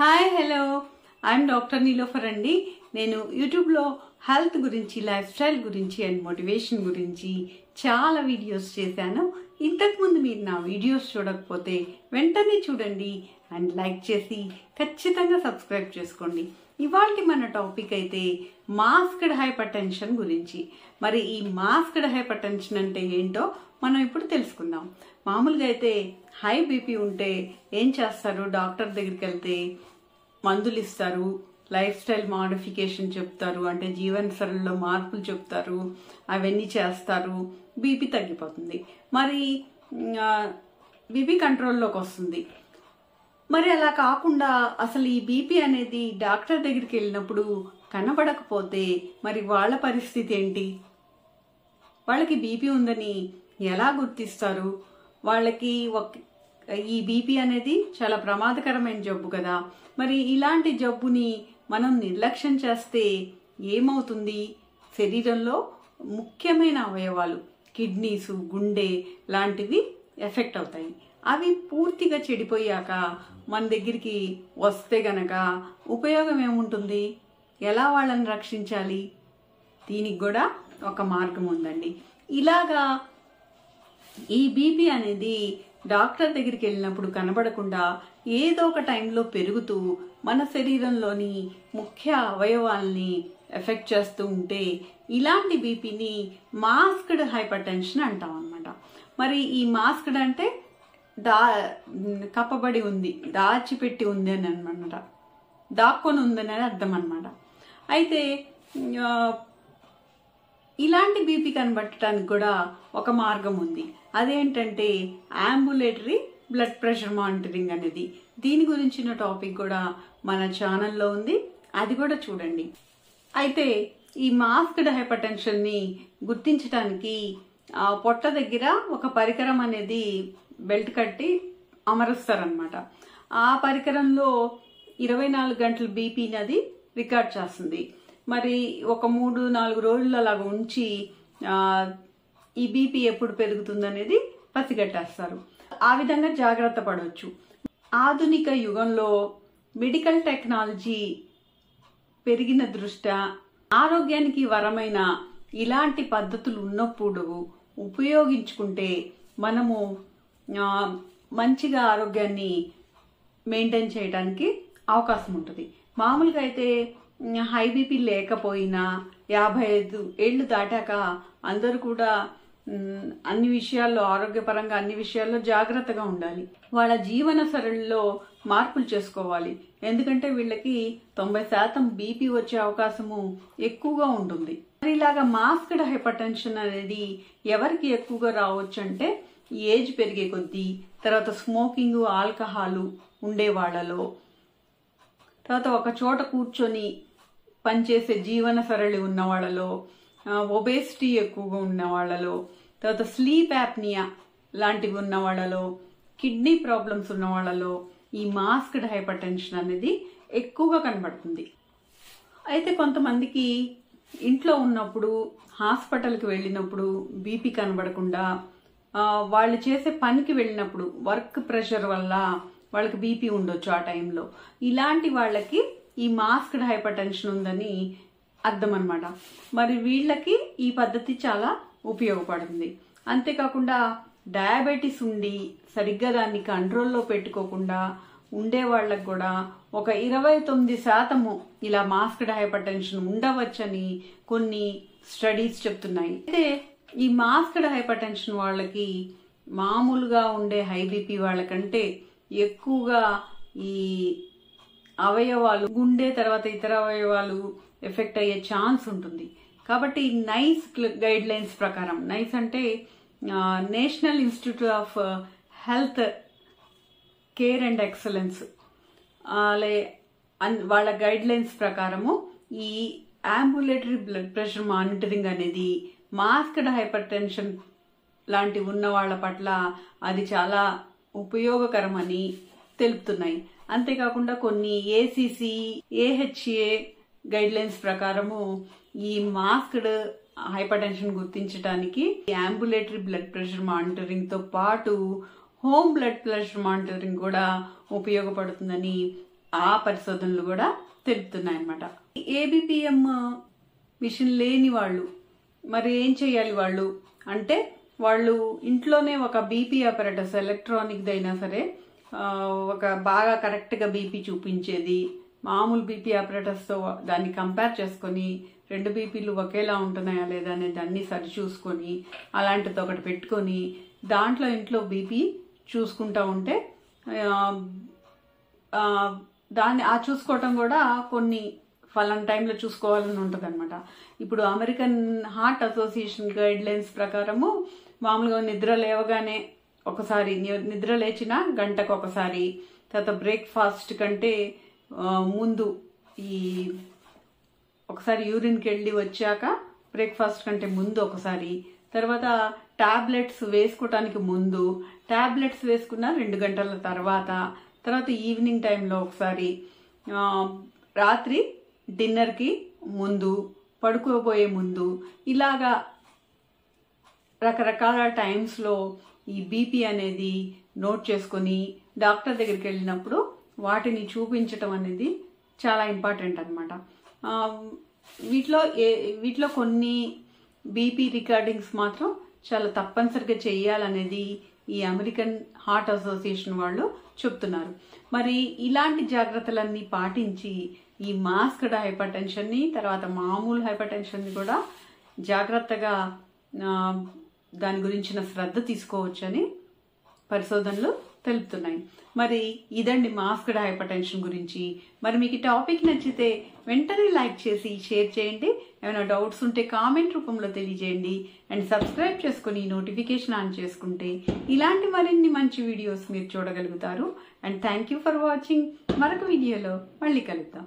Hi hello I'm doctor Niloufer అండి. నేను యూట్యూబ్లో హెల్త్ గురించి, లైఫ్ స్టైల్ గురించి అండ్ మోటివేషన్ గురించి చాలా వీడియోస్ చేశాను. ఇంతకుముందు మీరు నా వీడియోస్ చూడకపోతే వెంటనే చూడండి అండ్ లైక్ చేసి ఖచ్చితంగా సబ్స్క్రైబ్ చేసుకోండి. ఇవాళ మన టాపిక్ అయితే మాస్క్డ్ హైపర్ టెన్షన్ గురించి. మరి ఈ మాస్క్డ్ హైపర్ టెన్షన్ అంటే ఏంటో మనం ఇప్పుడు తెలుసుకుందాం. మామూలుగా అయితే హై బీపీ ఉంటే ఏం చేస్తారు? డాక్టర్ దగ్గరికి వెళ్తే మందులు ఇస్తారు, లైఫ్ స్టైల్ మాడిఫికేషన్ చెప్తారు, అంటే జీవన శైలిలో మార్పులు చెప్తారు, అవన్నీ చేస్తారు, బీపీ తగ్గిపోతుంది. మరి బీపీ కంట్రోల్లోకి వస్తుంది. మరి అలా కాకుండా అసలు ఈ బీపీ అనేది డాక్టర్ దగ్గరికి వెళ్ళినప్పుడు కనబడకపోతే మరి వాళ్ళ పరిస్థితి ఏంటి? వాళ్ళకి బీపీ ఉందని ఎలా గుర్తిస్తారు? వాళ్ళకి ఈ బీపీ అనేది చాలా ప్రమాదకరమైన జబ్బు కదా. మరి ఇలాంటి జబ్బుని మనం నిర్లక్ష్యం చేస్తే ఏమవుతుంది? శరీరంలో ముఖ్యమైన అవయవాలు, కిడ్నీస్, గుండె లాంటివి ఎఫెక్ట్ అవుతాయి. అవి పూర్తిగా చెడిపోయాక మన దగ్గరికి వస్తే గనక ఉపయోగం ఏముంటుంది? ఎలా వాళ్ళని రక్షించాలి? దీనికి కూడా ఒక మార్గం ఉందండి. ఇలాగా ఈ బీపీ అనేది డాక్టర్ దగ్గరికి వెళ్ళినప్పుడు కనబడకుండా ఏదో ఒక టైంలో పెరుగుతూ మన శరీరంలోని ముఖ్య అవయవాల్ని ఎఫెక్ట్ చేస్తూ ఉంటే ఇలాంటి బీపీని మాస్క్డ్ హైపర్ టెన్షన్ అంటాం అన్నమాట. మరి ఈ మాస్క్డ్ అంటే కప్పబడి ఉంది, దాచిపెట్టి ఉంది అని అనమాట, దాక్కొని ఉందని అర్థం అనమాట. అయితే ఇలాంటి బీపీ కనబట్టడానికి కూడా ఒక మార్గం ఉంది. అదేంటంటే అంబులేటరీ బ్లడ్ ప్రెషర్ మానిటరింగ్ అనేది. దీని గురించిన టాపిక్ కూడా మన ఛానల్లో ఉంది, అది కూడా చూడండి. అయితే ఈ మాస్క్డ్ హైపర్ టెన్షన్ని గుర్తించడానికి పొట్ట దగ్గర ఒక పరికరం అనేది బెల్ట్ కట్టి అమరుస్తారనమాట. ఆ పరికరంలో 24 గంటల బీపీని అది రికార్డ్ చేస్తుంది. మరి ఒక 3-4 రోజులు అలాగ ఉంచి ఈ బీపీ ఎప్పుడు పెరుగుతుంది అనేది పసిగట్టేస్తారు. ఆ విధంగా జాగ్రత్త పడవచ్చు. ఆధునిక యుగంలో మెడికల్ టెక్నాలజీ పెరిగిన దృష్ట్యా ఆరోగ్యానికి వరమైన ఇలాంటి పద్ధతులు ఉన్నప్పుడు ఉపయోగించుకుంటే మనము మంచిగా ఆరోగ్యాన్ని మెయింటైన్ చేయడానికి అవకాశం ఉంటుంది. మామూలుగా అయితే హై బీపీ లేకపోయినా 55 ఏళ్ళు దాటాక అందరూ కూడా అన్ని విషయాల్లో, ఆరోగ్యపరంగా అన్ని విషయాల్లో జాగ్రత్తగా ఉండాలి. వాళ్ళ జీవన శైలిలో మార్పులు చేసుకోవాలి. ఎందుకంటే వీళ్ళకి 90% బీపీ వచ్చే అవకాశము ఎక్కువగా ఉంటుంది. మరి ఇలాగా మాస్క్డ్ హైపర్ టెన్షన్ అనేది ఎవరికి ఎక్కువగా రావచ్చు అంటే ఏజ్ పెరిగే కొద్దీ, తర్వాత స్మోకింగ్, ఆల్కహాల్ ఉండే వాళ్ళలో, తర్వాత ఒక చోట కూర్చొని పనిచేసే జీవన సరళి ఉన్న వాళ్ళలో, ఒబేసిటీ ఎక్కువగా ఉన్న వాళ్ళలో, తర్వాత స్లీప్ యాప్నియా లాంటివి ఉన్న వాళ్ళలో, కిడ్నీ ప్రాబ్లమ్స్ ఉన్న వాళ్ళలో ఈ మాస్క్డ్ హైపర్ టెన్షన్ అనేది ఎక్కువగా కనబడుతుంది. అయితే కొంతమందికి ఇంట్లో ఉన్నప్పుడు, హాస్పిటల్కి వెళ్ళినప్పుడు బీపీ కనబడకుండా, వాళ్ళు చేసే పనికి వెళ్ళినప్పుడు వర్క్ ప్రెషర్ వల్ల వాళ్ళకి బీపీ ఉండొచ్చు ఆ టైంలో. ఇలాంటి వాళ్ళకి ఈ మాస్క్డ్ హైపర్ టెన్షన్ ఉందని అర్థం అనమాట. మరి వీళ్ళకి ఈ పద్ధతి చాలా ఉపయోగపడుతుంది. అంతేకాకుండా డయాబెటీస్ ఉండి సరిగ్గా దాన్ని కంట్రోల్లో పెట్టుకోకుండా ఉండే వాళ్ళకి కూడా ఒక 29% ఇలా మాస్క్డ్ హైపర్ టెన్షన్ ఉండవచ్చని కొన్ని స్టడీస్ చెప్తున్నాయి. అయితే ఈ మాస్క్డ్ హైపర్ టెన్షన్ వాళ్ళకి మామూలుగా ఉండే హై బీపీ వాళ్ళకంటే ఎక్కువగా ఈ అవయవాలు, గుండె తర్వాత ఇతర అవయవాలు ఎఫెక్ట్ అయ్యే ఛాన్స్ ఉంటుంది. కాబట్టి నైస్ గైడ్ లైన్స్ ప్రకారం, నైస్ అంటే national institute of health care and excellence, వాళ్ళ గైడ్ లైన్స్ ప్రకారము ఈ అంబులేటరీ బ్లడ్ ప్రెషర్ మానిటరింగ్ అనేది మాస్క్డ్ హైపర్ టెన్షన్ లాంటి ఉన్న వాళ్ళ పట్ల అది చాలా ఉపయోగకరమని తెలుపుతున్నాయి. అంతేకాకుండా కొన్ని ఏసీసీ, ఏహెచ్ఏ గైడ్ లైన్స్ ప్రకారము ఈ మాస్క్డ్ హైపర్ టెన్షన్ గుర్తించడానికి అంబులేటరీ బ్లడ్ ప్రెషర్ మానిటరింగ్ తో పాటు హోమ్ బ్లడ్ ప్రెషర్ మానిటరింగ్ కూడా ఉపయోగపడుతుందని ఆ పరిశోధనలు కూడా తెలుపుతున్నాయన్నమాట. ఏబిపిఎం మిషన్ లేని వాళ్ళు మరి ఏం చేయాలి వాళ్ళు అంటే, వాళ్ళు ఇంట్లోనే ఒక బీపీ అపరేటస్ ఎలక్ట్రానిక్ అయినా సరే ఒక బాగా కరెక్ట్గా బీపీ చూపించేది, మామూలు బీపీ ఆపరేటర్స్తో దాన్ని కంపేర్ చేసుకొని 2 బీపీలు ఒకేలా ఉంటున్నాయా లేదా అనేది దాన్ని సరి చూసుకొని అలాంటిది ఒకటి పెట్టుకొని దాంట్లో ఇంట్లో బీపీ చూసుకుంటూ ఉంటే దాన్ని చూసుకోవటం కూడా కొన్ని ఫలానా టైంలో చూసుకోవాలని ఉంటుంది అనమాట. ఇప్పుడు American heart association guide lines ప్రకారము మామూలుగా నిద్ర లేవగానే ఒకసారి, నిద్ర లేచిన గంటకు ఒకసారి, తర్వాత బ్రేక్ఫాస్ట్ కంటే ముందు ఒకసారి యూరిన్కి వెళ్ళి వచ్చాక బ్రేక్ఫాస్ట్ కంటే ముందు ఒకసారి, తర్వాత టాబ్లెట్స్ వేసుకోవటానికి ముందు, టాబ్లెట్స్ వేసుకున్న 2 గంటల తర్వాత ఈవినింగ్ టైంలో ఒకసారి, రాత్రి డిన్నర్కి ముందు, పడుకోబోయే ముందు, ఇలాగా రకరకాల టైమ్స్లో ఈ బీపీ అనేది నోట్ చేసుకొని డాక్టర్ దగ్గరికి వెళ్ళినప్పుడు వాటిని చూపించటం అనేది చాలా ఇంపార్టెంట్ అనమాట. వీటిలో కొన్ని బీపీ రికార్డింగ్స్ మాత్రం చాలా తప్పనిసరిగా చేయాలనేది ఈ అమెరికన్ హార్ట్ అసోసియేషన్ వాళ్ళు చెప్తున్నారు. మరి ఇలాంటి జాగ్రత్తలన్నీ పాటించి ఈ మాస్క్డ్ హైపర్ టెన్షన్ని, తర్వాత మామూలు హైపర్ టెన్షన్ని కూడా జాగ్రత్తగా దాని గురించిన శ్రద్ధ తీసుకోవచ్చని పరిశోధనలు తెలుపుతున్నాయి. మరి ఇదండి మాస్క్డ్ హైపర్ టెన్షన్ గురించి. మరి మీకు ఈ టాపిక్ నచ్చితే వెంటనే లైక్ చేసి షేర్ చేయండి. ఏమైనా డౌట్స్ ఉంటే కామెంట్ రూపంలో తెలియజేయండి. అండ్ సబ్స్క్రైబ్ చేసుకుని నోటిఫికేషన్ ఆన్ చేసుకుంటే ఇలాంటి మరిన్ని మంచి వీడియోస్ మీరు చూడగలుగుతారు. And thank you for watching. మరొక వీడియోలో మళ్ళీ కలుద్దాం.